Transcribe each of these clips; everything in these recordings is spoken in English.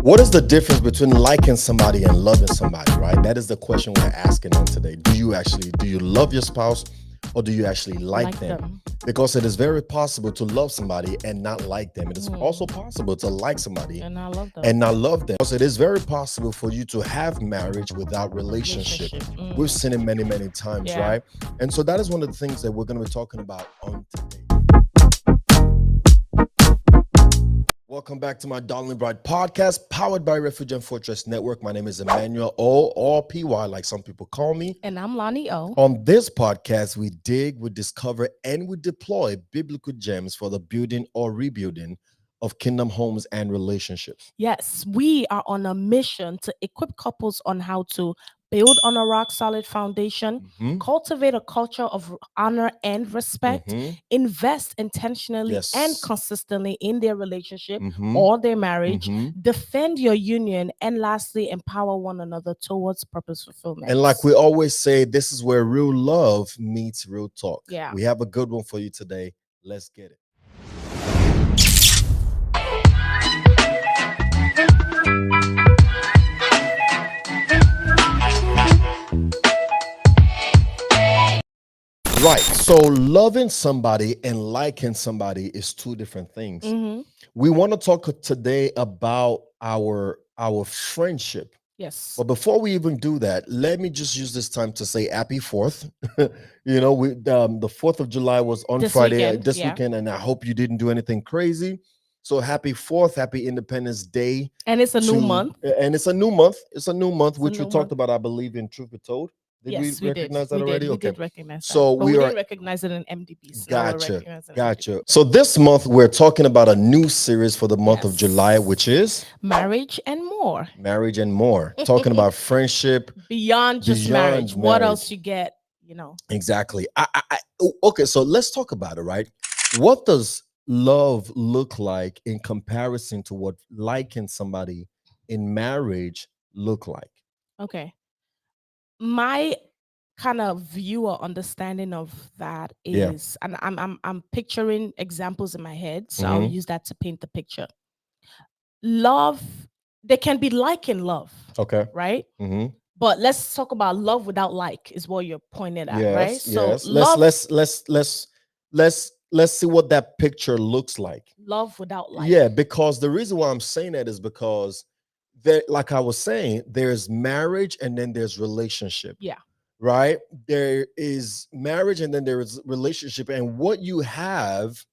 What is the difference between liking somebody and loving somebody, right? That is the question we're asking on today. Do you love your spouse or do you actually like Like them? them. Because it is very possible to love somebody and not like them. It is also Mm. possible to like somebody And I love and them. not love them. Because it is very possible for you to have marriage without relationship. Relationship. We've Mm. seen it many, many times, Yeah. right? And so that is one of the things that we're going to be talking about on today. Welcome back to my Darling Bride podcast, powered by Refuge and Fortress Network. My name is Emmanuel or PY, like some people call me. And I'm Lonnie O. On this podcast, we dig, we discover, and we deploy biblical gems for the building or rebuilding of kingdom homes and relationships. Yes, we are on a mission to equip couples on how to build on a rock solid foundation, Mhm, cultivate a culture of honor and respect, mhm. invest intentionally and Yes. consistently in their relationship Mhm, or their marriage, mhm. defend your union, and lastly, empower one another towards purpose fulfillment. And like we always say, this is where real love meets real talk. Yeah. We have a good one for you today. Let's get it. Right. So loving somebody and liking somebody is two different things. Mhm. We want to talk today about our friendship. Yes. But before we even do that, let me just use this time to say happy 4th. The 4th of July was on This Friday, weekend, this yeah. weekend, and I hope you didn't do anything crazy. So happy 4th, happy Independence Day And it's a new month. and it's a new month. It's a new month, It's a which we new talked month. about, I believe, in Truth Be Told. Did we Yes, we did. recognize that We did. already? We Okay. did recognize that. So But we we are didn't recognize it in MDBs. Now we're Gotcha. recognizing Gotcha. MDBs. So this month we're talking about a new series for the month of July, which is Marriage and more. marriage and more. Talking about friendship Beyond just marriage. beyond What marriage. else you get. Exactly. Okay, so let's talk about it, right? What does love look like in comparison to what liking somebody in marriage look like? Okay. My kind of view or understanding of that Yeah. is, and I'm picturing examples in my head, so I'll Mm-hmm. use that to paint the picture. Love, there can be like in love, Okay. right? Mm-hmm. But let's talk about love without like is what you're pointing at, right? Yes, So yes. Let's see what that picture looks like. love without like. Yeah, because the reason why I'm saying that is because there, like I was saying, there's marriage and then there's relationship, Yeah. right? There is marriage and then there is relationship, and what you have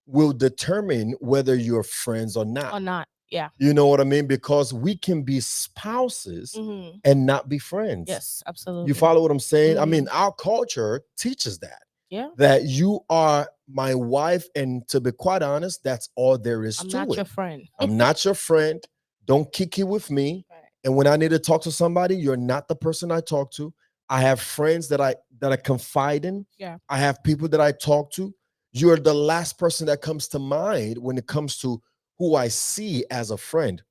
will determine whether you're friends or not. Or not. Yeah. You know what I mean? Because we can be spouses Hmm. and not be friends. Yes, You absolutely. follow what I'm saying? I Mhm. mean, our culture teaches that Yeah. that you are my wife, and to be quite honest, that's all there is I'm to not it. your friend. I'm not your friend. Don't kick it with me. Right. And when I need to talk to somebody, you're not the person I talk to. I have friends that I confide in. Yeah. I have people that I talk to. You're the last person that comes to mind when it comes to who I see as a friend.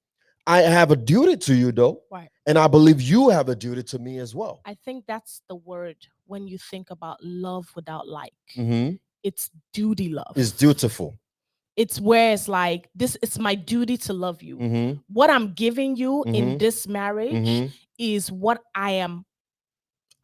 I have a duty to you though, Right. and I believe you have a duty to me as well. I think that's the word when you think about love without like. Mm-hmm. It's duty love. It's dutiful. It's where it's like this, it's my duty to love you. Mm-hmm. What I'm giving you in Mm-hmm. this marriage Mm-hmm. is what I am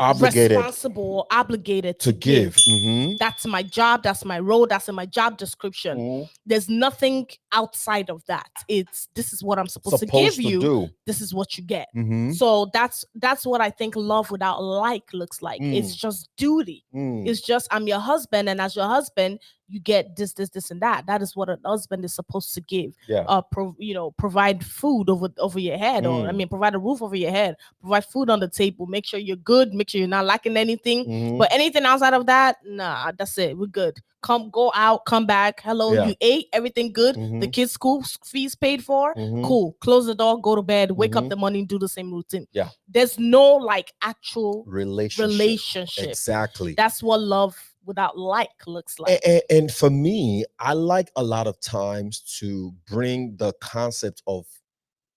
Obligated responsible, obligated to to give. give. Mm-hmm. That's my job. That's my role. That's in my job description. Mm-hmm. There's nothing outside of that. It's this is what I'm supposed to give Supposed to you. do. This is what you get. Mm-hmm. So that's what I think love without like looks like. It's Mm. just duty. Mm. It's just I'm your husband, and as your husband, you get this, and that. That is what a husband is supposed to give. Yeah. Provide food over your head, or I Mm. mean, provide a roof over your head, provide food on the table, make sure you're good, make sure you're not lacking anything. Mm-hmm. But anything outside of that, nah, that's it. We're good. Go out, come back. Hello, Yeah. you ate, everything good. Mm-hmm. The kids' school fees paid for. Mm-hmm. Cool. Close the door, go to bed, wake up Mhm. the morning, do the same routine. Yeah. There's no like actual Relationship. Exactly. That's what love without like looks like. And for me, I like a lot of times to bring the concept of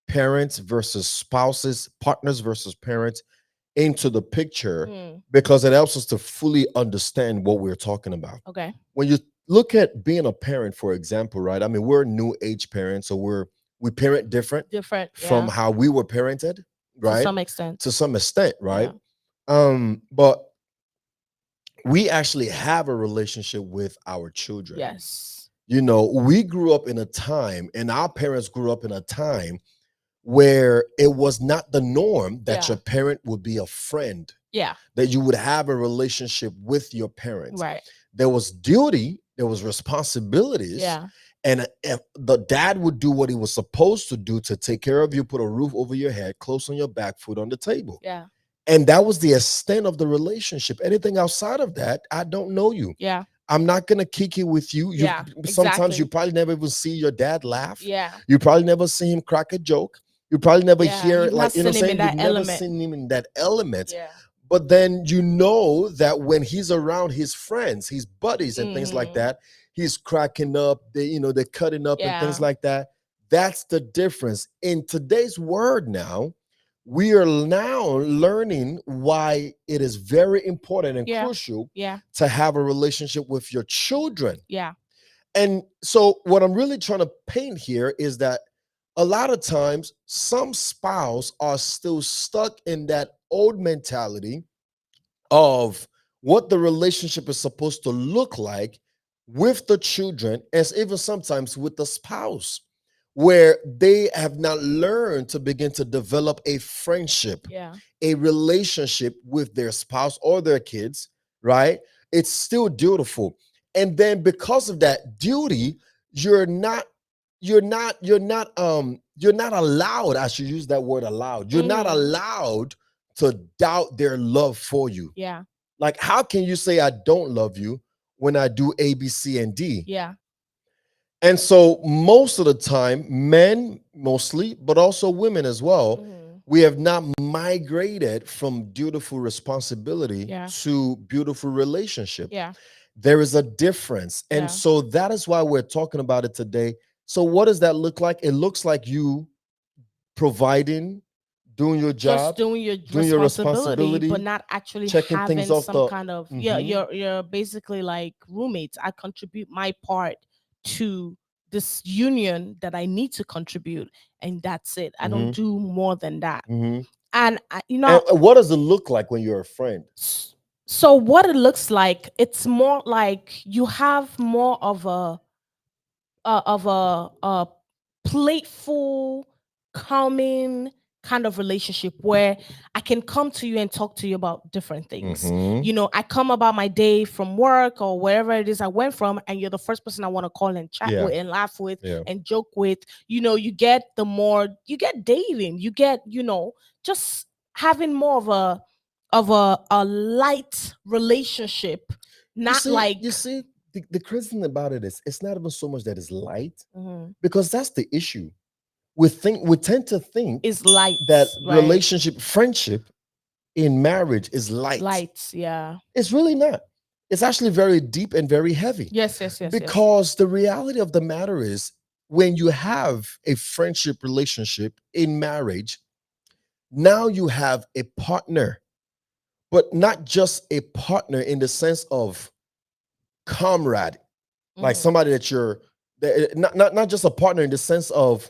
parents versus spouses, partners versus parents into the picture Mm, because it helps us to fully understand what we're talking about. okay. When you look at being a parent, for example, right? I mean, we're new age parents, so we parent different Different. from Yeah. how we were parented, To right? some extent. To some extent, right? Yeah. But we actually have a relationship with our children. Yes. You know, we grew up in a time, and our parents grew up in a time where it was not the norm that Yeah. your parent would be a friend, Yeah. that you would have a relationship with your parents. Right. There was duty, there was responsibilities, Yeah. and if the dad would do what he was supposed to do to take care of you, put a roof over your head, clothes on your back, food on the table. Yeah. And that was the extent of the relationship. Anything outside of that, I don't know you. Yeah. I'm not gonna kick it with you. You Yeah. sometimes you Exactly. probably never even see your dad laugh. Yeah. You probably never see him crack a joke. You probably never Yeah. hear, You've not like, you know seen what I'm him in saying? You've that never element. seen him in that element. Yeah. But then you know that when he's around his friends, his buddies, and things like Mm-hmm. that, he's cracking up, they're cutting up and things Yeah. like that. That's the difference. In today's world now, we are now learning why it is very important and Yeah. crucial Yeah. to have a relationship with your children. Yeah. And so, what I'm really trying to paint here is that a lot of times, some spouse are still stuck in that old mentality of what the relationship is supposed to look like with the children, as even sometimes with the spouse, where they have not learned to begin to develop a friendship, Yeah. a relationship with their spouse or their kids, right? It's still dutiful. And then because of that duty, you're not you're not allowed, I should use that word allowed. You're not Mm-hmm. allowed to doubt their love for you. Yeah. Like, how can you say I don't love you when I do A, B, C, and D? Yeah. And so, most of the time, men mostly, but also women as well, Mm-hmm. we have not migrated from dutiful responsibility Yeah. to beautiful relationship. Yeah. There is a difference. And Yeah. so, that is why we're talking about it today. So, what does that look like? It looks like you providing, doing your Just job, doing your doing your responsibility, but responsibility, not actually checking things having off some the. kind of, yeah, Mhm. you're basically like roommates. I contribute my part to this union that I need to contribute, and that's it. I don't Mhm. do more than that. Mhm. And And what does it look like when you're a friend? so what it looks like, it's more like you have more of a playful, calming kind of relationship where I can come to you and talk to you about different things. Mhm. I come about my day from work or wherever it is I went from, and you're the first person I want to call and chat Yeah. with and laugh with Yeah. and joke with. You get you get dating, you get, just having more of a light relationship, not You like. see, the crazy thing about it is it's not even so much that it's light, Mhm. because that's the issue. We tend to think Is that lights, right? relationship, friendship in marriage is light. Lights, yeah. It's really not. It's actually very deep and very heavy, Yes, yes, yes, yes. because the reality of the matter is, when you have a friendship relationship in marriage, now you have a partner, but not just a partner in the sense of comrade, like Mhm. somebody that you're not just a partner in the sense of,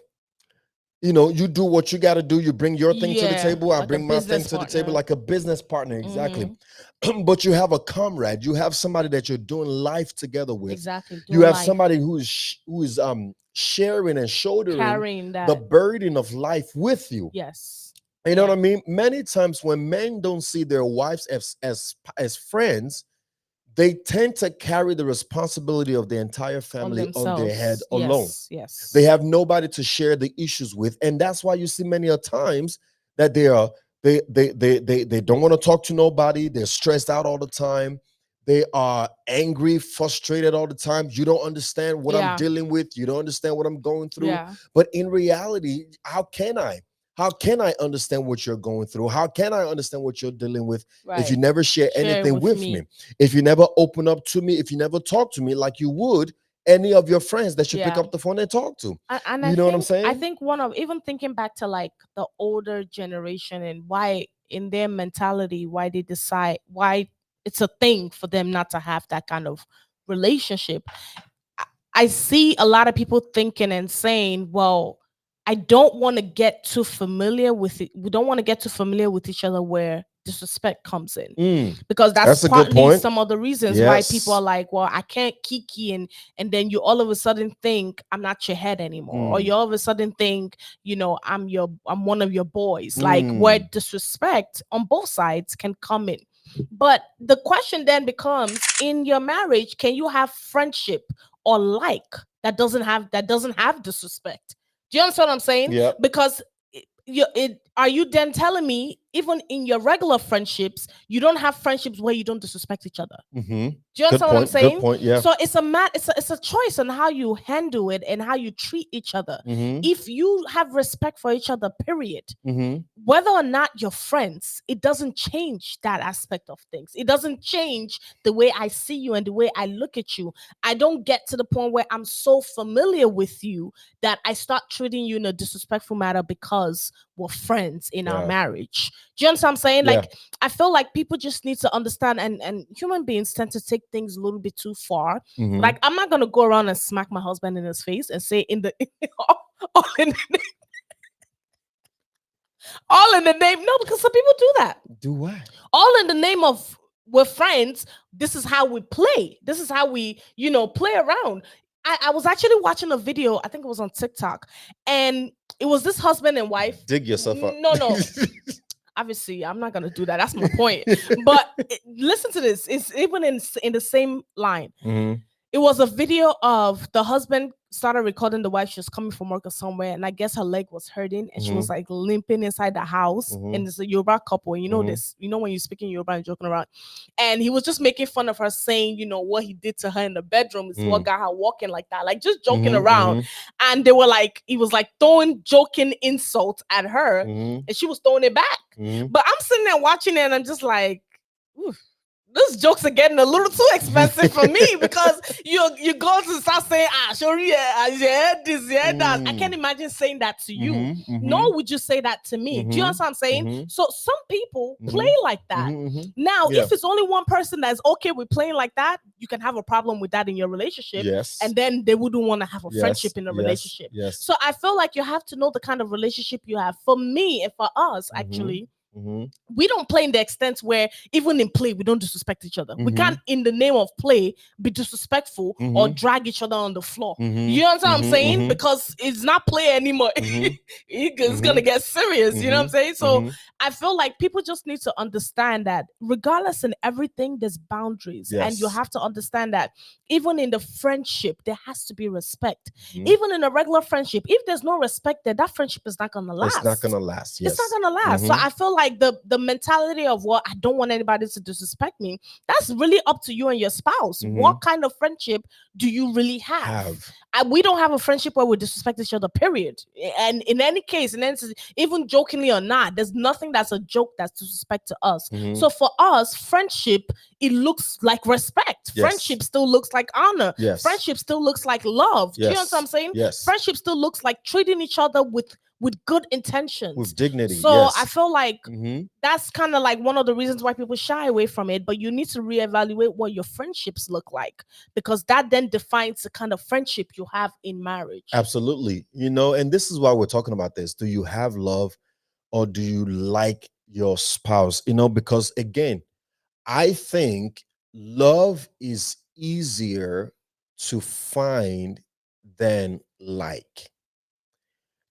you do what you got to do, you bring your thing to the Yeah, table, I like a bring my thing business to the table, partner. like a business partner, exactly. Mhm. But you have a comrade, you have somebody that you're doing life together with. Exactly, You doing have life, somebody who is sharing and shouldering carrying the that. burden of life with you. Yes. You know what Yeah. I mean? Many times when men don't see their wives as friends, they tend to carry the responsibility of the entire On family on their head themselves. alone. Yes. They Yes. have nobody to share the issues with, and that's why you see many a times that they don't want to talk to nobody. They're stressed out all the time. They are angry, frustrated all the time. You don't understand what I'm Yeah. dealing with. You don't understand what I'm going through. Yeah. But in reality, how can I? How can I understand what you're going through? How can I understand what you're dealing with if you Right. never share Share it anything with with me? me. If you never open up to me, if you never talk to me like you would any of your friends that you pick Yeah. up the phone and talk to. And You know what I'm I saying? think one of, even thinking back to like the older generation and why in their mentality, why they decide, why it's a thing for them not to have that kind of relationship. I I see a lot of people thinking and saying, well, I don't want to get too familiar with it. We don't want to get too familiar with each other where disrespect comes in, Mm, because that's that's a good partly point. some of the reasons why people are Yes. like, well, I can't kiki, and then you all of a sudden think I'm not your head anymore, or Mm, you all of a sudden think, I'm one of your boys, like where mm, disrespect on both sides can come in. But the question then becomes, in your marriage, can you have friendship or like that doesn't have disrespect? Do you understand what I'm saying? yep. Because are you then telling me even in your regular friendships you don't have friendships where you don't disrespect each other? Hmm. Do you Good understand what I'm point. Good saying? point. Yeah. So it's a choice on how you handle it and how you treat each other. Hmm. If you have respect for each other, period, Hmm. whether or not you're friends, it doesn't change that aspect of things. It doesn't change the way I see you and the way I look at you. I don't get to the point where I'm so familiar with you that I start treating you in a disrespectful manner because we're friends in our Yeah. marriage. Do you understand what I'm saying? Yeah. Like, I feel like people just need to understand, and human beings tend to take things a little bit too far. Hmm. Like, I'm not gonna go around and smack my husband in his face and say in the all in all in the name. No, because some people do that. Do what? All in the name of we're friends. This is how we play. This is how we, play around. I was actually watching a video, I think it was on TikTok, and it was this husband and wife. Dig yourself up. No, no. Obviously, I'm not gonna do that. That's my point. But listen to this. It's even in the same line. Hmm. It was a video of the husband started recording the wife. She was coming from work or somewhere, and I guess her leg was hurting, and she Hmm. was like limping inside the house. Hmm. And it's a Yoruba couple, and you know Hmm. this. You know when you're speaking Yoruba and joking around, and he was just making fun of her, saying, what he did to her in the bedroom is what got her walking like that, like just joking around. Hmm. And they were like, he was like throwing joking insults at her, Hmm. and she was throwing it back. Hmm. But I'm sitting there watching it, and I'm just like, oof, those jokes are getting a little too expensive for me, because you go to start saying, sorry, yeah, this, yeah, that. I can't imagine saying that to you. Hmm. Hmm. Nor would you say that to me. Do you Hmm. understand what I'm saying? Hmm. So some people play Hmm. like that. Hmm. Now, Yeah. if it's only one person that's okay with playing like that, you can have a problem with that in your relationship. Yes. And then they wouldn't want to have a Yes. friendship in a Yes. relationship. Yes. So I feel like you have to know the kind of relationship you have. For me and for us, Hmm. actually, Hmm. we don't play in the extent where even in play we don't disrespect each other. We Hmm. can't, in the name of play, be disrespectful or Hmm. drag each other on the floor. Hmm. You understand what I'm saying? Hmm. Because it's not play anymore. Hmm. It's Hmm. gonna get serious. You know what I'm Hmm. saying? So Hmm. I feel like people just need to understand that regardless in everything, there's boundaries, and you Yes. have to understand that even in the friendship, there has to be respect. Hmm. Even in a regular friendship, if there's no respect there, that friendship is not gonna It's not last. gonna last. It's not Yes. gonna last. So Hmm. I feel like the mentality of, well, I don't want anybody to disrespect me, that's really up to you and your spouse. Hmm. What kind of friendship do you really have? Have. We don't have a friendship where we disrespect each other, period. And in any case, even jokingly or not, there's nothing that's a joke that's disrespect to us. Hmm. So for us, friendship, it looks like respect. Yes. Friendship still looks like honor. Yes. Friendship still looks like love. Do you understand what I'm Yes. saying? Yes. Friendship still looks like treating each other with good intentions. With dignity. So I Yes. feel like Hmm. that's kind of like one of the reasons why people shy away from it. But you need to reevaluate what your friendships look like, because that then defines the kind of friendship you have in marriage. Absolutely. And this is why we're talking about this. Do you have love, or do you like your spouse? Because again, I think love is easier to find than like.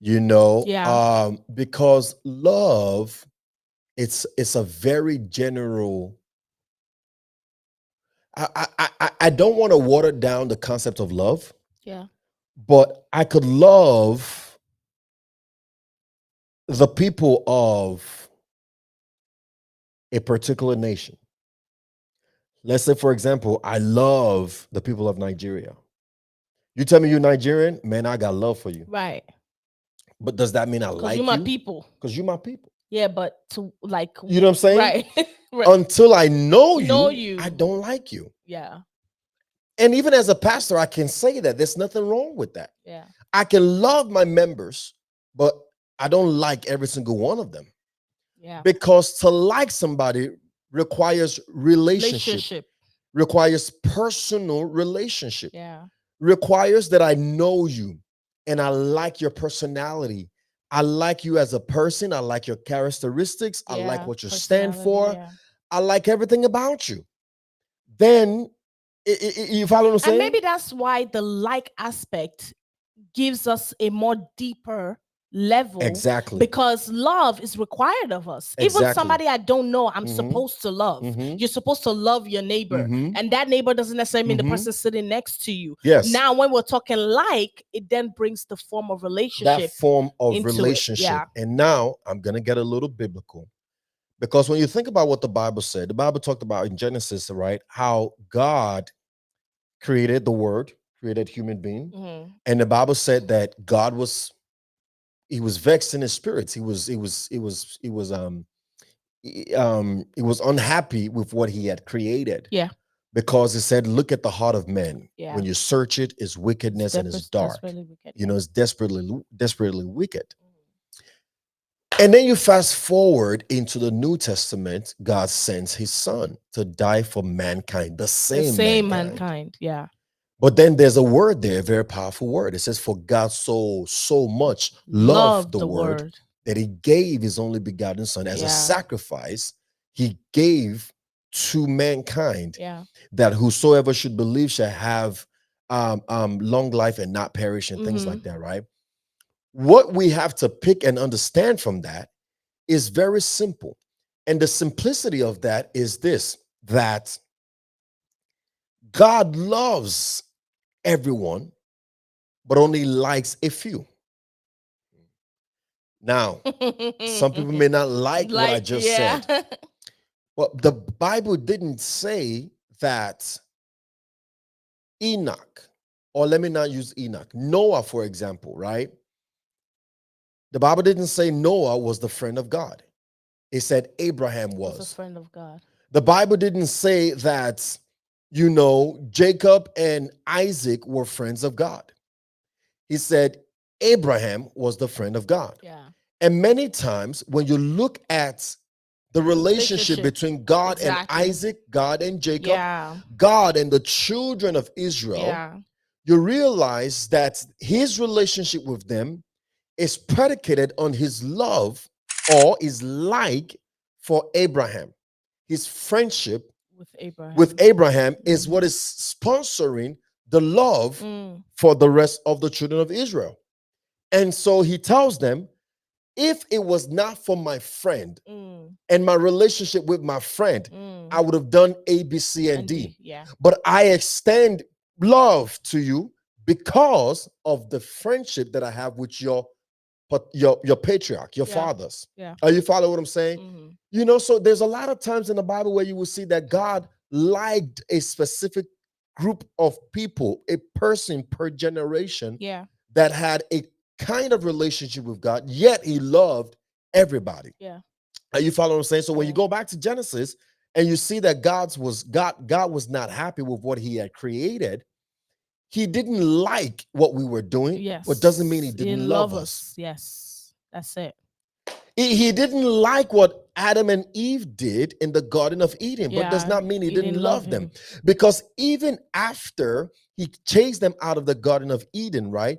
Yeah. Because love, it's a very general. I don't want to water down the concept of love, Yeah. but I could love the people of a particular nation. Let's say, for example, I love the people of Nigeria. You tell me you're Nigerian, man, I got love for you. Right. But does that mean I Because you're like my you? people. Because you're my people. Yeah, but to like, You know what I'm saying? right. Right. Until I know Know you, you. I don't like you. Yeah. And even as a pastor, I can say that there's nothing wrong with that. Yeah. I can love my members, but I don't like every single one of them. Yeah. Because to like somebody requires relationship, Relationship. requires personal relationship, Yeah. requires that I know you. and I like your personality. I like you as a person. I like your characteristics. I like Yeah. what you stand Personality. for. Yeah. I like everything about you. Then you follow what I'm And saying? maybe that's why the like aspect gives us a more deeper level, Exactly. because love is required of us. Even Exactly. somebody I don't know, I'm Mm-hmm. supposed to love. Mm-hmm. You're supposed to love your neighbor, Mm-hmm. and that neighbor doesn't necessarily mean the Mm-hmm. person sitting next to you. Yes. Now, when we're talking like, it then brings the form of That relationship form of into it. relationship. Yeah. And now I'm gonna get a little biblical. Because when you think about what the Bible said, the Bible talked about in Genesis, right? How God created the word, created human being. Mhm. And the Bible said that God was he was vexed in his spirits. He was unhappy with what he had created Yeah. because it said, look at the heart of man. Yeah. When you search it, it's It's wickedness and it's dark. desperately wicked. You Yeah. know, it's desperately wicked. And then you fast forward into the New Testament, God sends his son to die for mankind, the The same same mankind. mankind. Yeah. But then there's a word there, a very powerful word. It says, for God so much loved Love the the word word. that he gave his only begotten son as a Yeah. sacrifice. He gave to mankind Yeah. that whosoever should believe shall have long life and not perish and things like Mm-hmm. that, right? What we have to pick and understand from that is very simple. And the simplicity of that is this, that God loves everyone, but only likes a few. Now, some people may not like what I Like, just yeah. said, but the Bible didn't say that Enoch, or let me not use Enoch, Noah, for example, right? The Bible didn't say Noah was the friend of God. It said Abraham Was a was. friend of God. The Bible didn't say that, Jacob and Isaac were friends of God. He said Abraham was the friend of God. Yeah. And many times when you look at the relationship Relationship. between God and Exactly. Isaac, God and Jacob, Yeah. God and the children of Israel, Yeah. you realize that his relationship with them is predicated on his love or his like for Abraham. His friendship With with Abraham. Abraham is what Mhm. is sponsoring the love Mm. for the rest of the children of Israel. And so he tells them, if it was not for my friend Mm. and my relationship with my friend, I Mm. would have done A, B, C, and And D. yeah. But I extend love to you because of the friendship that I have with your patriarch, your Yeah. fathers. Yeah. Are you follow what I'm saying? Mm-hmm. So there's a lot of times in the Bible where you will see that God liked a specific group of people, a person per generation Yeah. that had a kind of relationship with God, yet he loved everybody. Yeah. Are you follow what I'm saying? So when you Yeah. go back to Genesis and you see that God was not happy with what he had created, he didn't like what we were doing, but doesn't mean he Yes. He didn't didn't love love us. us. Yes. That's it. He didn't like what Adam and Eve did in the Garden of Eden, but does Yeah. not mean he He didn't didn't love love them. him. Because even after he chased them out of the Garden of Eden, right?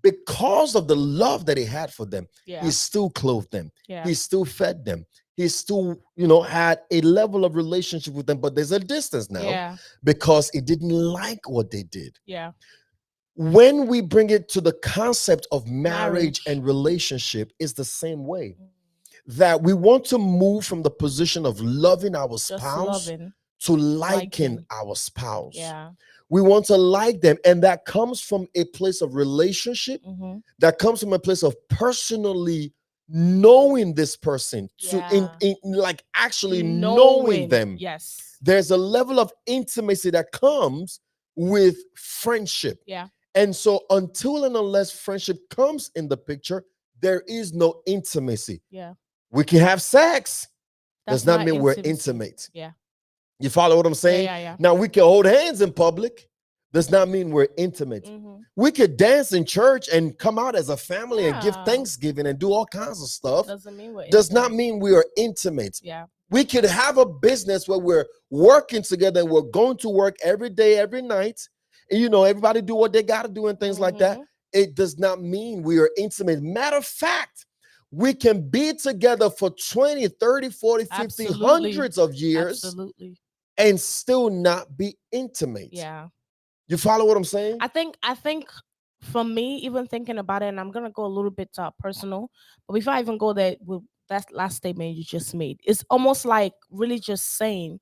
Because of the love that he had for them, he Yeah. still clothed them, Yeah. he still fed them, he still, had a level of relationship with them, but there's a distance now Yeah. because he didn't like what they did. Yeah. When we bring it to the concept of marriage Marriage. and relationship, it's the same way Mm. that we want to move from the position of loving our Just spouse loving, to liking liking. our spouse. Yeah. We want to like them, and that comes from a place of relationship, Mm-hmm. that comes from a place of personally knowing this person, to Yeah. like actually knowing Knowing. them. Yes. There's a level of intimacy that comes with friendship. Yeah. And so until and unless friendship comes in the picture, there is no intimacy. Yeah. We can have sex, does That's not not mean we're intimacy. intimate. Yeah. You follow what I'm Yeah. saying? Yeah. Yeah. Now we can hold hands in public, does not mean we're intimate. Mm-hmm. We could dance in church and come out as a family and give Yeah. Thanksgiving and do all kinds of stuff, Doesn't mean we're does not intimate. mean we are intimate. Yeah. We could have a business where we're working together and we're going to work every day, every night. And everybody do what they got to do and things like Mm-hmm. that. it does not mean we are intimate. Matter of fact, we can be together for 20, 30, 40, 50, Absolutely. hundreds of years Absolutely. and still not be intimate. Yeah. You follow what I'm saying? I think for me, even thinking about it, and I'm gonna go a little bit personal, but before I even go there with that last statement you just made, it's almost like really just saying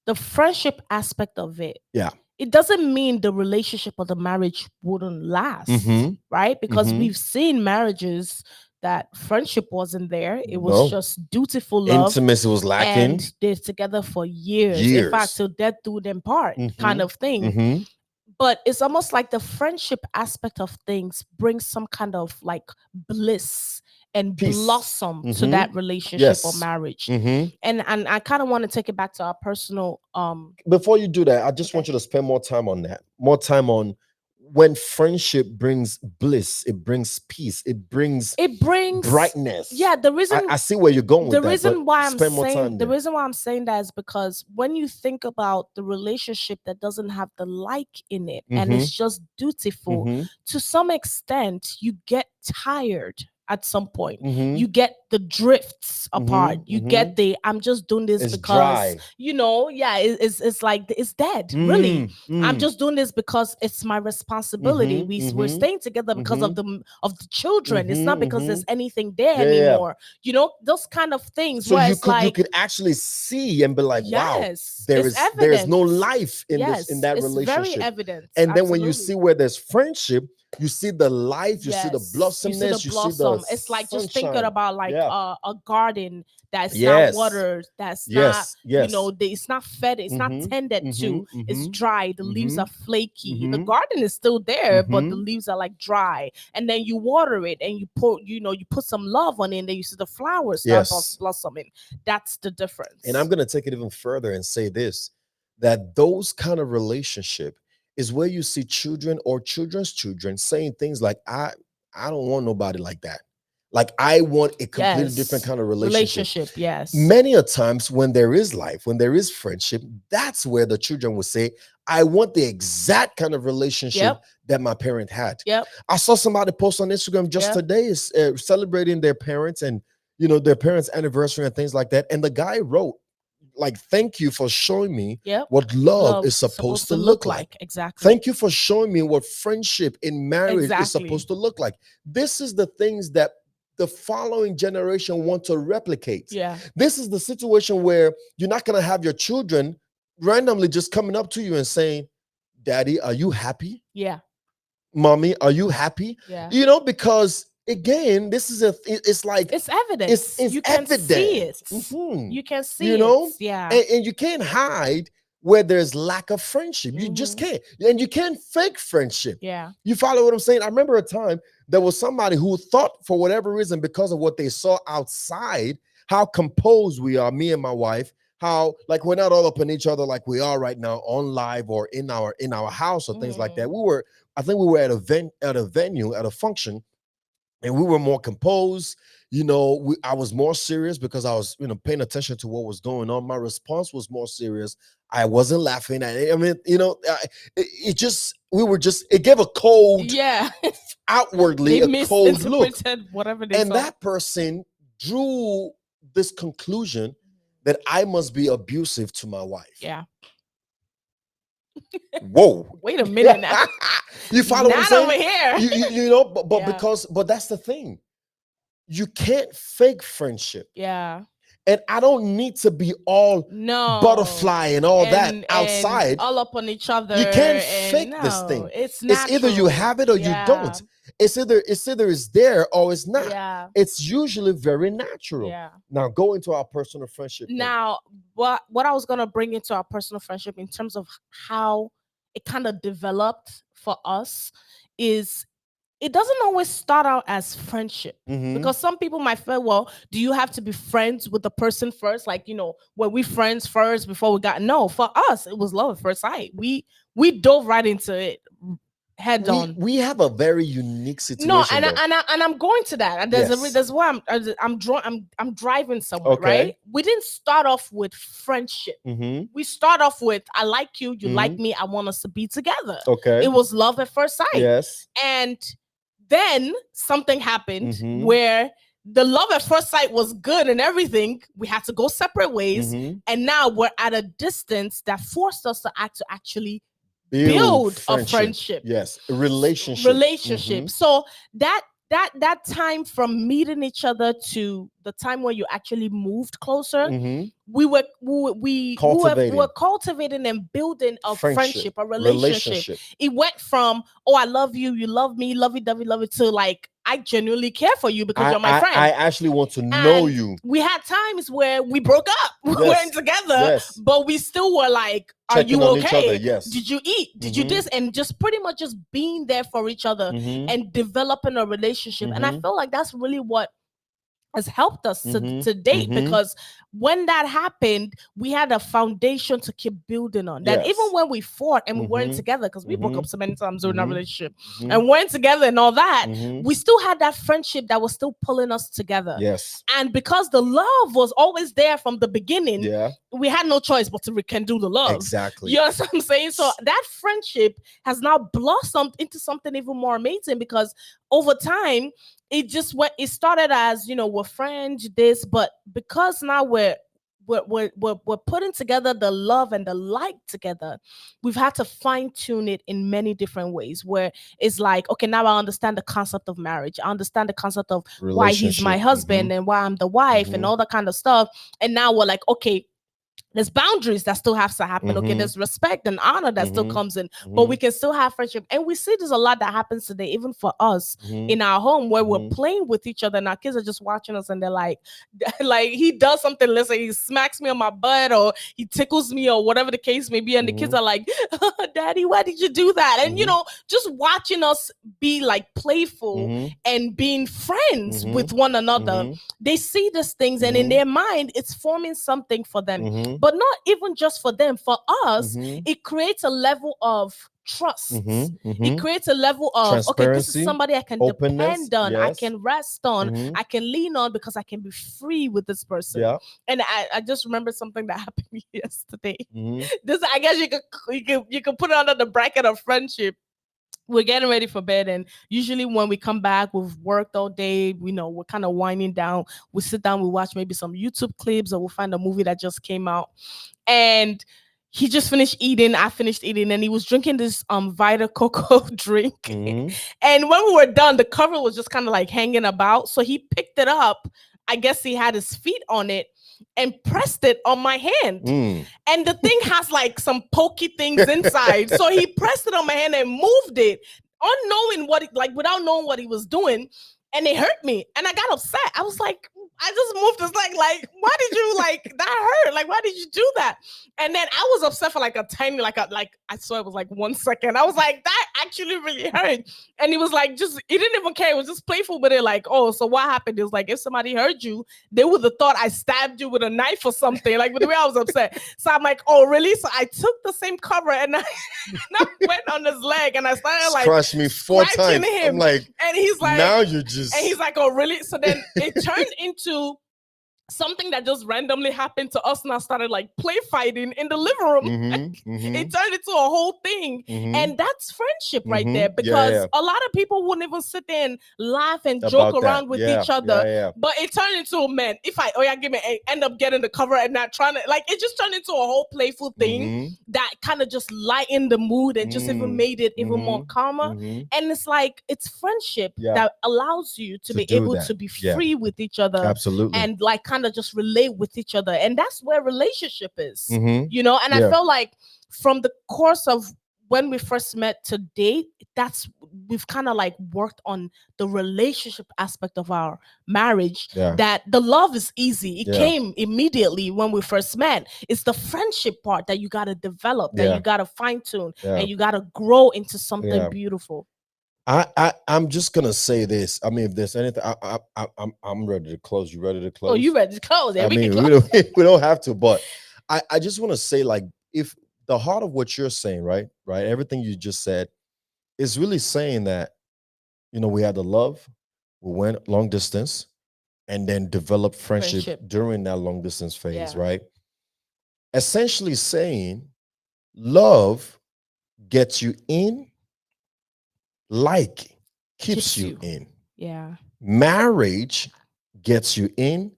the friendship aspect of it. Yeah. It doesn't mean the relationship or the marriage wouldn't last, Mm-hmm. right? Because Mm-hmm. we've seen marriages that friendship wasn't there. It was No. just dutiful love, Intimacy was lacking. and they're together for years. In fact, Years. till death do them part, Mm-hmm. kind of thing. Mm-hmm. But it's almost like the friendship aspect of things brings some kind of like bliss and Peace. blossom to Mm-hmm. that relationship or Yes. marriage. Mm-hmm. And I kind of want to take it back to our personal Before you do that, I just okay. want you to spend more time on that. More time on when friendship brings bliss, it brings peace, it brings It brings, brightness. yeah, I see where you're going with the that, but reason why I'm spend more saying time the there. reason why I'm saying that is because when you think about the relationship that doesn't have the like in it and Mm-hmm. it's just dutiful, Mm-hmm. to some extent you get tired at some point. Mm-hmm. You get the drifts apart. Mm-hmm. You Mm-hmm. get the I'm just doing this It's because, dry. yeah, it's like it's dead, really. Mm, I'm mm. just doing this because it's my responsibility. Mm-hmm. We're Mm-hmm. staying together because Mm-hmm. of the children. It's not Mm-hmm. because Mm-hmm. there's anything there Yeah, yeah. anymore. Those kind of things So where it's you like, could actually see and be like, wow, yes, there it's is evident. no life in Yes, that it's very relationship. evident. And then when you Absolutely. see where there's friendship, you see the life, you see the Yes, you see the blossomeness, you see the blossom. It's like just thinking sunshine. about like Yeah. a garden that's not Yes. watered, that's not, Yes. Yes. it's not fed, it's not Mm-hmm. tended to, Mm-hmm. it's Mm-hmm. dry, the leaves Mm-hmm. are flaky. The Mm-hmm. garden is still there, but the Mm-hmm. leaves are like dry. And then you water it and you put some love on it, and then you see the flowers start Yes. blossoming. That's the And I'm difference. going to take it even further and say this, that those kind of relationship is where you see children or children's children saying things like, I don't want nobody like that. Like I want a completely different Yes. kind of relationship. Relationship, yes. Many a times when there is life, when there is friendship, that's where the children will say, I want the exact kind of relationship Yep. that my parent had. Yep. I saw somebody post on Instagram just Yep. today is celebrating their parents and their parents anniversary and things like that, and the guy wrote like, thank you for showing me Yep. what love Love is supposed supposed to to look look like. like. Exactly. Thank you for showing me what friendship in marriage is Exactly. supposed to look like. This is the things that the following generation want to replicate. Yeah. This is the situation where you're not going to have your children randomly just coming up to you and saying, Daddy, are you happy? Yeah. Mommy, are you happy? Yeah. Because again, this is it's like It's evidence. it's You can see evident. it. Mhm. You can You see it. know, Yeah. and you can't hide where there's lack of friendship. You just Hmm. can't, and you can't fake friendship. Yeah. You follow what I'm saying? I remember a time there was somebody who thought, for whatever reason, because of what they saw outside, how composed we are, me and my wife, how like we're not all up on each other like we are right now on live or in our house or things like that. Hmm. I think we were at a venue, at a function, and we were more composed. I was more serious because I was paying attention to what was going on. My response was more serious. I wasn't laughing at it. I mean, it just we were just it gave a cold, Yeah. outwardly They a cold look, misinterpreted whatever they and saw. that person drew this conclusion that I must be abusive to my wife. Yeah. Whoa. Wait a minute now. You follow what I'm Not over saying? here. But Yeah. but that's the thing. You can't fake friendship. Yeah. And I don't need to be all No. butterfly and all that And outside. all up on each other, You can't and fake this no, thing. it's It's either you natural. have it or you Yeah. don't. It's either it's there or it's not. Yeah. It's usually very natural. Yeah. Now go into our personal friendship thing. Now, what I was gonna bring into our personal friendship in terms of how it kind of developed for us is it doesn't always start out as friendship, Mm-hmm. because some people might feel, well, do you have to be friends with the person first? Like, were we friends first before we got? No, for us, it was love at first sight. We dove right into it head We on. we have a very unique No, situation and though. I'm going to that, and Yes. there's why I'm driving somewhere, Okay. right? We didn't start off with friendship. Mm-hmm. We start off with I like you, you Mm-hmm. like me, I want us to be together. It Okay. was love at first sight, Yes. and Then something happened Mm-hmm. where the love at first sight was good and everything. We had to go separate ways. Mm-hmm. And now we're at a distance that forced us to actually Build build a friendship. friendship, Yes. A relationship. Mm-hmm. relationship. So that time from meeting each other to the time when you actually moved closer, Mm-hmm. we were Cultivating cultivating and building a friendship, friendship, a relationship. relationship. It went from, oh, I love you, you love me, love it, to like, I genuinely care for you because you're my I friend. actually want to know And you. we had times where we broke up, we Yes. weren't together, Yes. but we still were like, are Checking you on each other. okay? Yes. Did you eat? Did you Mhm. this? And just pretty much just being there for each other Mm-hmm. and developing a relationship. And I Mm-hmm. feel like that's really what has helped us Mm-hmm. to date, Mm-hmm. because when that happened, we had a foundation to keep building on. That even Yes. when we fought and we weren't Mm-hmm. together, because we broke Mm-hmm. up so many times during our Mm-hmm. relationship Mm-hmm. and weren't together and all that, Mm-hmm. we still had that friendship that was still pulling us together. Yes. And because the love was always there from the beginning, Yeah. we had no choice but to rekindle the love. Exactly. You know what I'm saying? So that friendship has now blossomed into something even more amazing, because over time, it started as, we're friends, this, but because now we're putting together the love and the like together, we've had to fine-tune it in many different ways, where it's like, okay, now I understand the concept of marriage, I understand the concept of why he's my Relationship. husband and why I'm the wife and Mhm. all that kind of stuff. And now we're like, okay, there's boundaries that still have to happen. Okay, Mhm. there's respect and honor that still Mhm. comes in, but we can still have friendship. And we see there's a lot that happens today, even for us Mhm. in our home, where we're Mhm. playing with each other and our kids are just watching us and they're like, like he does something, let's say he smacks me on my butt or he tickles me or whatever the case may be. And the kids Mhm. are like, Daddy, why did you do that? And, Mhm. just watching us be like playful Mhm. and being friends Mhm. with one another, Mhm. they see these things and in Mhm. their mind, it's forming something for them. Mhm. But not even just for them, for us, Mhm. it creates a level of trust. Mhm. It Mhm. creates a level of, okay, this is Transparency, somebody I can openness. depend on, I Yes. can rest on, Mhm. I can lean on, because I can be free with this person. Yeah. And I just remember something that happened yesterday. Mhm. This, I guess you could put it under the bracket of friendship. We're getting ready for bed, and usually when we come back, we've worked all day, we're kind of winding down, we sit down, we watch maybe some YouTube clips, or we'll find a movie that just came out. And he just finished eating, I finished eating, and he was drinking this Vita Coco drink. Mhm. And when we were done, the cover was just kind of like hanging about, so he picked it up, I guess he had his feet on it, and pressed it on my hand. Mm. And the thing has like some pokey things inside. So he pressed it on my hand and moved it, unknowing without knowing what he was doing. And it hurt me. And I got upset. I was like, I just moved this like, why did you that hurt? Like, why did you do that? And then I was upset for like a tiny, I saw it was like 1 second. I was like, that actually really hurt. And he was like, he didn't even care. It was just playful with it. Like, oh, so what happened? It was like, if somebody heard you, they would have thought I stabbed you with a knife or something. Like, with the way I was upset. So I'm like, oh, really? So I took the same cover and I went on his leg and I started like Scratched me 4 scratching times. him. I'm like, and he's like, now you're just. and he's like, oh, really? So then it turned into something that just randomly happened to us, and I started like play fighting in the living room. It turned into a whole thing. And that's friendship right there, because a lot of people wouldn't even sit there and laugh and joke About that. around with Yeah, each other. yeah. But it turned into, man, if I end up getting the cover and not trying to, like, it just turned into a whole playful thing that kind of just lightened the mood and just even made it even more calmer. And it's like, it's friendship that allows you to be do able that. to be Yeah. free with each other. Absolutely. And like kind of just relate with each other. And that's where relationship is, Mhm. and I Yeah. felt like from the course of when we first met to date, we've kind of like worked on the relationship aspect of our marriage. Yeah. That the love is easy, it Yeah. came immediately when we first met. It's the friendship part that you got to develop, that Yeah. you got to fine-tune, Yeah. and you got to grow into something Yeah. beautiful. I'm just gonna say this. I mean, if there's anything, I'm ready to close. You ready to close? Oh, you ready to close? Yeah, I we mean, can close. we don't have to, but I just want to say, like, if the heart of what you're saying, right, everything you just said is really saying that, we had the love, we went long distance, and then developed friendship during that long distance phase, Yeah. right? Essentially saying love gets you in, like keeps Keeps you you. in. Yeah. Marriage gets you in.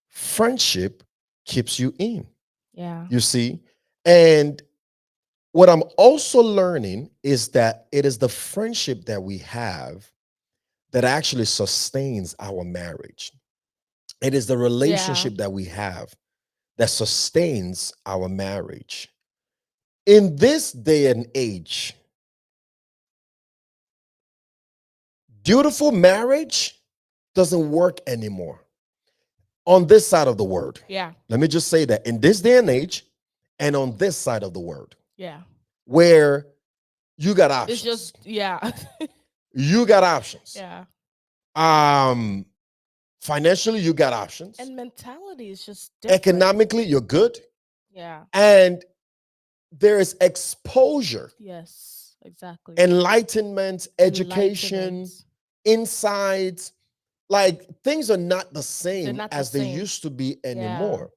Friendship keeps you in. Yeah. You see? And what I'm also learning is that it is the friendship that we have that actually sustains our marriage. It is the Yeah. relationship that we have that sustains our marriage. In this day and age, dutiful marriage doesn't work anymore on this side of the world. Yeah. Let me just say that in this day and age, and on this side of the world, Yeah. where you got It's options, just yeah. you got options. Yeah. Um, Financially, you got options. And mentality is just different. Economically, you're good, Yeah. and there is exposure, Yes. Exactly. enlightenment, education, Enlightenment. insights. Like things are not the They're same not the as they same. used to be Yeah. anymore.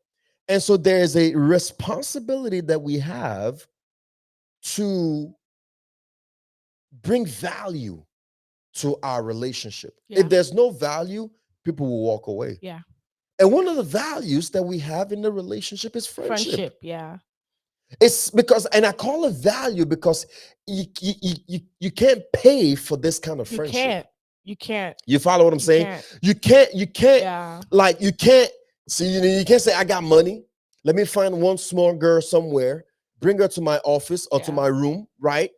And so there is a responsibility that we have to bring value to our relationship. If Yeah. there's no value, people will walk away. Yeah. And one of the values that we have in the relationship is friendship. Friendship. Yeah. It's because, and I call it value because you can't pay for this kind of You friendship. can't. You can't. You follow what I'm You saying? can't. You can't Yeah. like you can't see you can't say I got money. Let me find one small girl somewhere, bring her to my office or to Yeah. my room, right?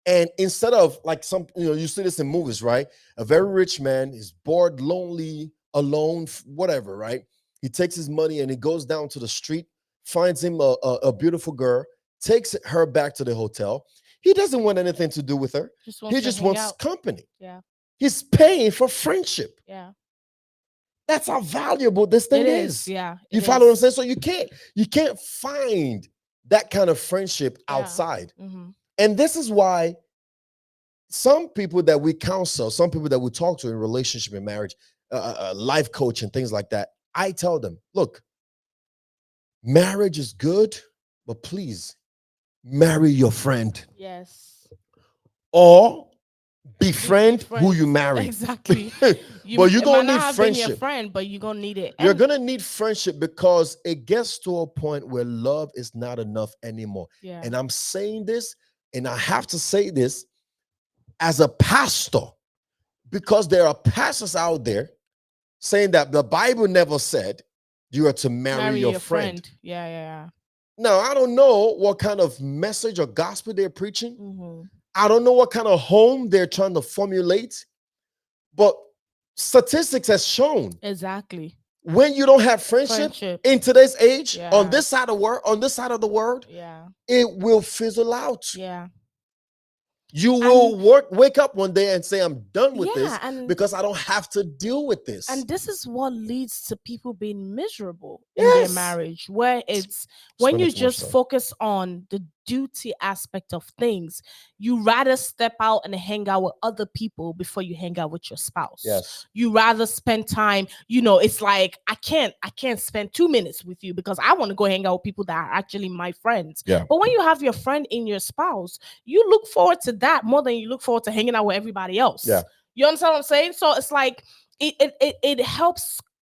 And instead of like some, you see this in movies, right? A very rich man is bored, lonely, alone, whatever, right? He takes his money and he goes down to the street, finds him a beautiful girl, takes her back to the hotel. He doesn't want anything to do with her. Just wants He to just hang wants out. company. Yeah. He's paying for friendship. Yeah. That's how valuable this It thing is. is. Yeah. You It follow what I'm is. saying? So you can't find that kind of friendship Yeah. outside. Mm-hmm. And this is why some people that we counsel, some people that we talk to in relationship and marriage, life coach and things like that, I tell them, look, marriage is good, but please marry your friend Yes. or Be befriend who you friends. marry. Exactly. But you're It might gonna not need have been your friendship. friend, but you're gonna need it. You're And gonna need friendship because it gets to a point where love is not enough anymore. yeah. And I'm saying this, and I have to say this as a pastor, because there are pastors out there saying that the Bible never said you are to marry Marry your your friend. friend. Yeah. Yeah. Now, I don't know what kind of message or gospel they're preaching. Yeah. Mm-hmm. I don't know what kind of home they're trying to formulate, but statistics has shown Exactly. when you don't have friendship Friendship. in today's age, on Yeah. this side of the world, on this side of the world, Yeah. it will fizzle out. Yeah. You And will wake up one day and say, I'm done with yeah, this because I don't have to deal with this. and this is what leads to people being miserable in their Yes. marriage, where it's when Spending you too much just time. focus on the duty aspect of things, you rather step out and hang out with other people before you hang out with your spouse. Yes. You rather spend time, it's like I can't spend 2 minutes with you because I want to go hang out with people that are actually my friends. Yeah. But when you have your friend in your spouse, you look forward to that more than you look forward to hanging out with everybody else. Yeah. You understand what I'm saying? So it's like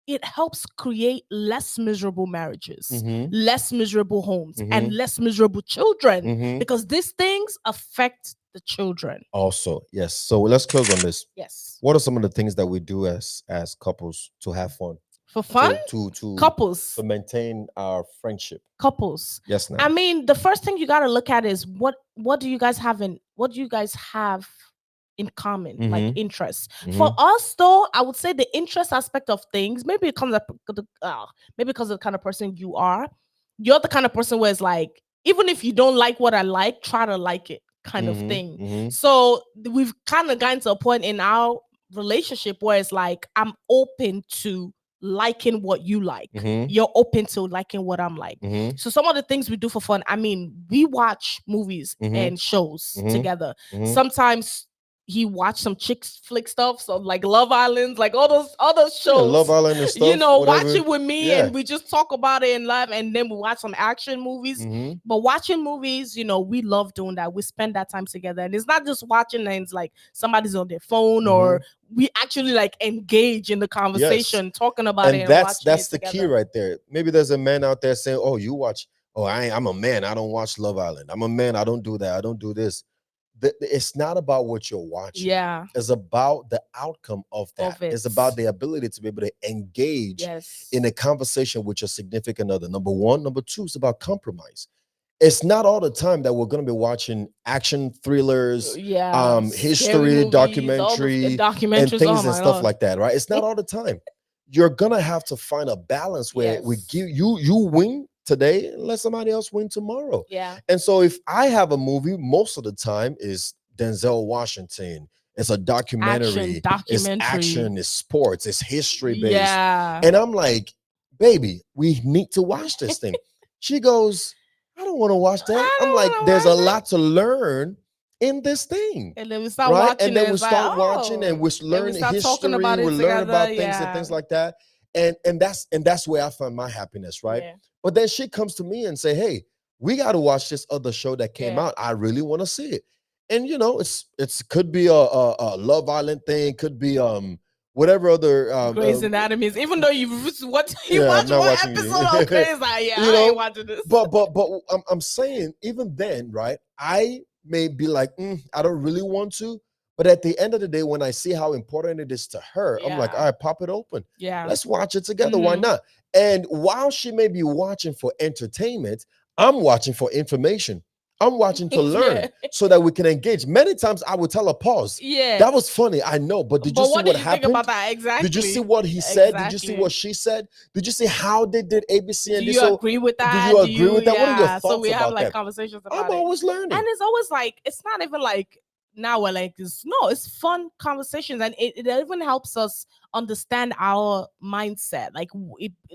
it helps create less miserable marriages, Mm-hmm. less miserable homes, and Mm-hmm. less miserable children, Mm-hmm. because these things affect the children. Also, yes. So let's close on this. Yes. What are some of the things that we do as couples to have fun? For fun? To Couples. maintain our friendship. Couples. Yes, now. I mean, the first thing you got to look at is what do you guys have in common, like Mhm. interests. For Mhm. us, though, I would say the interest aspect of things, maybe it comes up, maybe because of the kind of person you are. You're the kind of person where it's like, even if you don't like what I like, try to like it, kind of Mhm. thing. Mhm. So we've kind of gotten to a point in our relationship where it's like, I'm open to liking what you like. Mhm. You're open to liking what I'm like. Mhm. So some of the things we do for fun, I mean, we watch movies Mhm. and shows Mhm. together. Mhm. Sometimes he watched some chick flick stuff, so like Love Island, like all those Yeah, Love shows, Island and you stuff, know, watch whatever. it with me Yeah. and we just talk about it and laugh, and then we watch some action movies. Mm-hmm. But watching movies, you know, we love doing that. We spend that time together, and it's not just watching and it's like somebody's on their phone, Mm-hmm. or we actually like engage in the Yes. conversation, talking about it And and that's watching that's it the key together. right there. Maybe there's a man out there saying, "Oh, you watch? Oh, I'm a man. I don't watch Love Island. I'm a man. I don't do that. I don't do this." It's not about what you're watching. Yeah, It's about the outcome of that. of it. It's about the ability to be able to engage Yes. in a conversation with your significant other. Number one. Number two is about compromise. It's not all the time that we're going to be watching action thrillers, Yeah, scary history movies, all the documentary, and documentaries. Oh things and my stuff lord. like that, right? It's not all the time. You're gonna have to find a balance where we Yes. give you win today and let somebody else win tomorrow. Yeah. And so if I have a movie, most of the time is Denzel Washington. It's a Action documentary, it's documentary. action, it's sports, it's history based. Yeah. And I'm like, baby, we need to watch this thing. She goes, I don't want to watch that. I I'm don't like, want to there's a watch that. lot to learn in this thing, And then we start right? watching And it. then we It's like, start watching and oh. we Then we learn start talking history, about we it learn together. about things and Yeah. things like that. And that's where I find my happiness, right? Yeah. But then she comes to me and say, "Hey, we got to watch this other show that came Yeah. out. I really want to see it." And it's could be a Love Island thing, could be whatever other Grey's Anatomy is, even though you yeah, I'm watch not one watching episode of it. Grey's, like, yeah, you I ain't know, watching this. but I'm saying even then, right? I may be like, I don't really want to, but at the end of the day, when I see how important it is to her, I'm like, all Yeah. right, pop it open. Yeah. Let's watch it together. Why Mhm. not? And while she may be watching for entertainment, I'm watching for information. I'm watching to learn Yeah. so that we can engage. Many times I would tell her, pause. Yeah. That was funny, I know, but did you But see what what did you think about happened? that? Did you see Exactly. what he said? Did you see Exactly. what she said? Did you see how they did ABC Do and this? you So, agree with do that? you Do agree you, with that? What are your yeah. So thoughts we have about like that? conversations I'm about it. always And learning. it's always like, it's not even like now we're like this. No, it's fun conversations, and it even helps us understand our mindset, like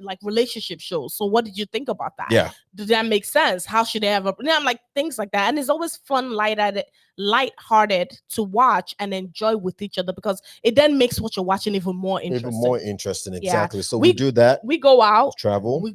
like relationship shows. So what did you think about that? Yeah. Did that make sense? How should they have a, I'm like, things like that. And it's always fun, light-hearted to watch and enjoy with each other, because it then makes what you're watching even more Even interesting. more interesting. Yeah. Exactly. So we We do that. we go out, Travel. we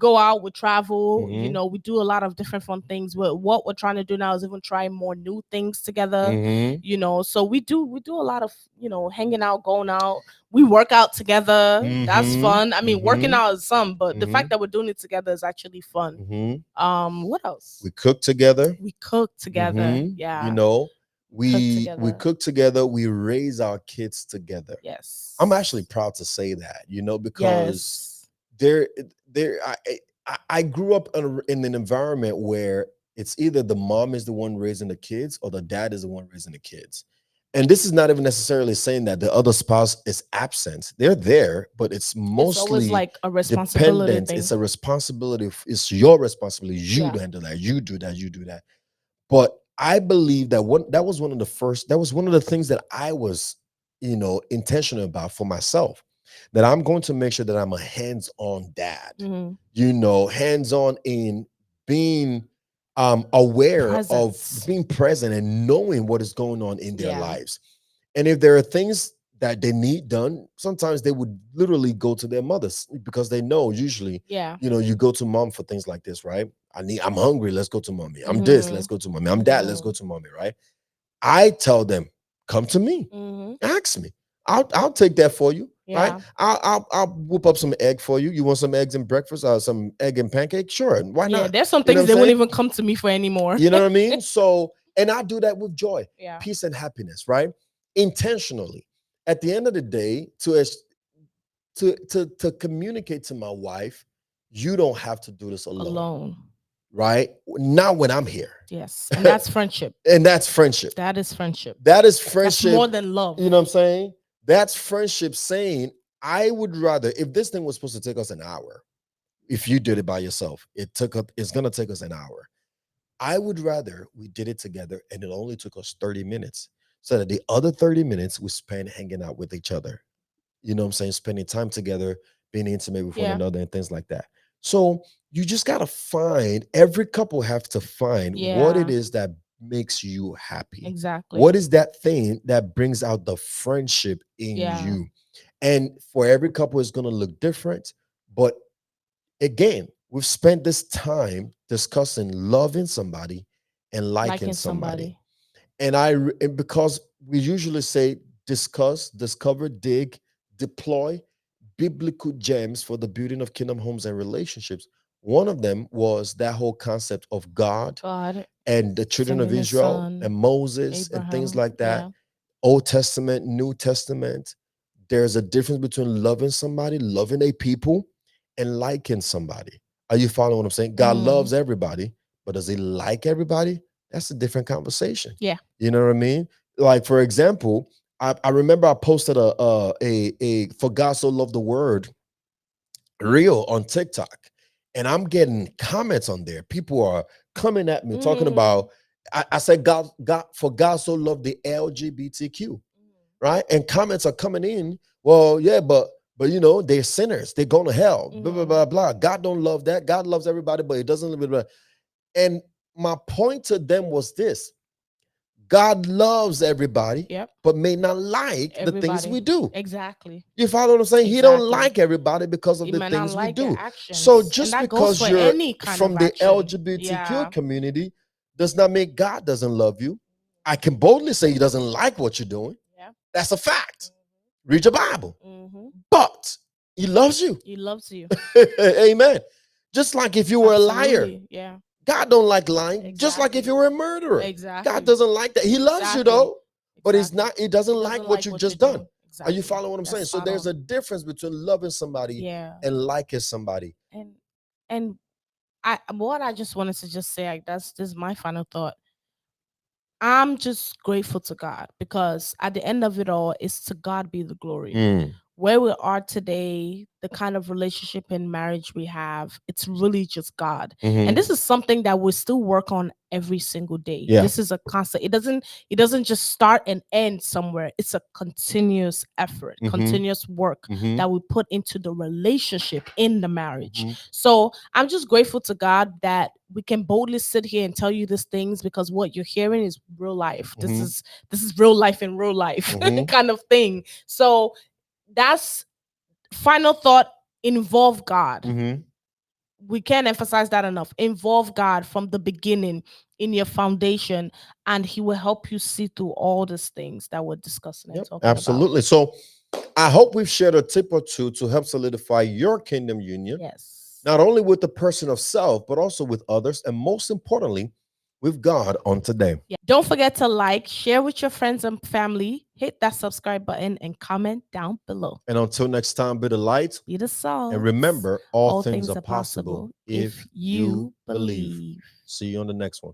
travel, you Mm-hmm. know, we do a lot of different fun things. What we're trying to do now is even try more new things together, Mm-hmm. you know. So we do a lot of, you know, hanging out, going out. We work out together. That's Mm-hmm. fun. I mean, working Mm-hmm. out is some, but the Mm-hmm. fact that we're doing it together is actually fun. Mm-hmm. What else? We cook together. We cook together. Mm-hmm. You Yeah. know, Cook we together. cook together. We raise our kids together. Yes. I'm actually proud to say that, because Yes. there there I grew up in an environment where it's either the mom is the one raising the kids or the dad is the one raising the kids. And this is not even necessarily saying that the other spouse is absent. They're there, but it's It's always mostly like a responsibility dependent. thing. It's a responsibility. It's your responsibility. You Yeah. to handle that. You do that. You do that. But I believe that that was one of the first, that was one of the things that I was, intentional about for myself. That I'm going to make sure that I'm a hands-on dad, Mhm. hands-on in being aware of Presence. being present and knowing what is going on in their Yeah. lives. And if there are things that they need done, sometimes they would literally go to their mothers, because they know usually, Yeah. you go to mom for things like this, right? I'm hungry, let's go to mommy. I'm this, let's Mhm. go to mommy. I'm that, let's go Mhm. to mommy, right? I tell them, come to me, Mhm. ask me. I'll take that for you, right? Yeah. I'll whoop up some egg for you. You want some eggs and breakfast or some egg and pancake? Sure, why Yeah. not? There's some You know things what they I'm won't saying? even come to me for anymore. You know what I mean? So, and I do that with joy, Yeah. peace, and happiness, right? Intentionally. At the end of the day, to communicate to my wife, you don't have to do this alone, Alone. right? Not when I'm here. Yes. And that's friendship. And that's friendship. That is friendship. That is That's friendship. more than love. You know what I'm saying? That's friendship saying, I would rather, if this thing was supposed to take us an hour, if you did it by yourself, it's gonna take us an hour. I would rather we did it together and it only took us 30 minutes. So that the other 30 minutes we spend hanging out with each other. You know what I'm saying? Spending time together, being intimate with one Yeah. another and things like that. So you just gotta find, every couple have to find what it Yeah. is that makes you happy? Exactly. What is that thing that brings out the friendship in Yeah. you? And for every couple, it's going to look different. But again, we've spent this time discussing loving somebody and liking Liking somebody. somebody. And because we usually say discuss, discover, dig, deploy biblical gems for the building of kingdom homes and relationships. One of them was that whole concept of God God and the children of sending his Israel and son, Moses and things Abraham. like that. Yeah. Old Testament, New Testament. There's a difference between loving somebody, loving a people, and liking somebody. Are you following what I'm saying? God Mm. loves everybody, but does he like everybody? That's a different conversation. Yeah. You know what I mean? Like, for example, I remember I posted a for God so loved the word reel on TikTok, and I'm getting comments on there. People are coming at me talking Mm. about. I said God for God so loved the LGBTQ, right? And comments are coming in. Well, yeah, but they're sinners. They're going to hell. Blah blah Mm. blah blah. God don't love that. God loves everybody, but He doesn't live it. And my point to them was this: God loves everybody, Yep. but may not like the things Everybody. we do. Exactly. You follow what I'm saying? He don't Exactly. like everybody because of You the might not things we like their do. So actions. And just that goes because for you're any kind of from the action. LGBTQ Yeah. community does not mean God doesn't love you. I can boldly say He doesn't like what you're doing. Yeah. That's a fact. Read your Bible. Mm-hmm. But He loves you. He loves you. Amen. Just like if you were a liar, Absolutely. Yeah. God don't like lying. Just like if Exactly. you were a murderer, God Exactly. doesn't like that. He loves you Exactly. though, but He's Exactly. not. He doesn't He like doesn't what like you what you're just done. doing. Are you Exactly. following what I'm That's saying? So spot there's on. a difference between loving somebody Yeah. and liking somebody. And and what I just wanted to just say, like, this is my final thought. I'm just grateful to God because at the end of it all, it's to God be the glory. Mm, Where we are today, the kind of relationship and marriage we have, it's really just God. And mhm. this is something that we still work on every single day. Yeah. This is a constant. It doesn't just start and end somewhere. It's a continuous effort, Mhm, continuous work mhm, that we put into the relationship in the marriage. mhm, So I'm just grateful to God that we can boldly sit here and tell you these things because what you're hearing is real life. This mhm, is this is real life in real life mhm, kind of thing. So that's final thought, involve God. mhm. We can't emphasize that enough. Involve God from the beginning in your foundation, and He will help you see through all these things that we're discussing and Yep, talking about. absolutely. So I hope we've shared a tip or two to help solidify your kingdom union, Yes. not only with the person of self, but also with others, and most importantly, with God on today. Yeah. Don't forget to like, share with your friends and family, hit that subscribe button, and comment down below. And until next time, be the light. Be the And salt. remember, all All things things are are possible possible if if you you believe. believe. See you on the next one.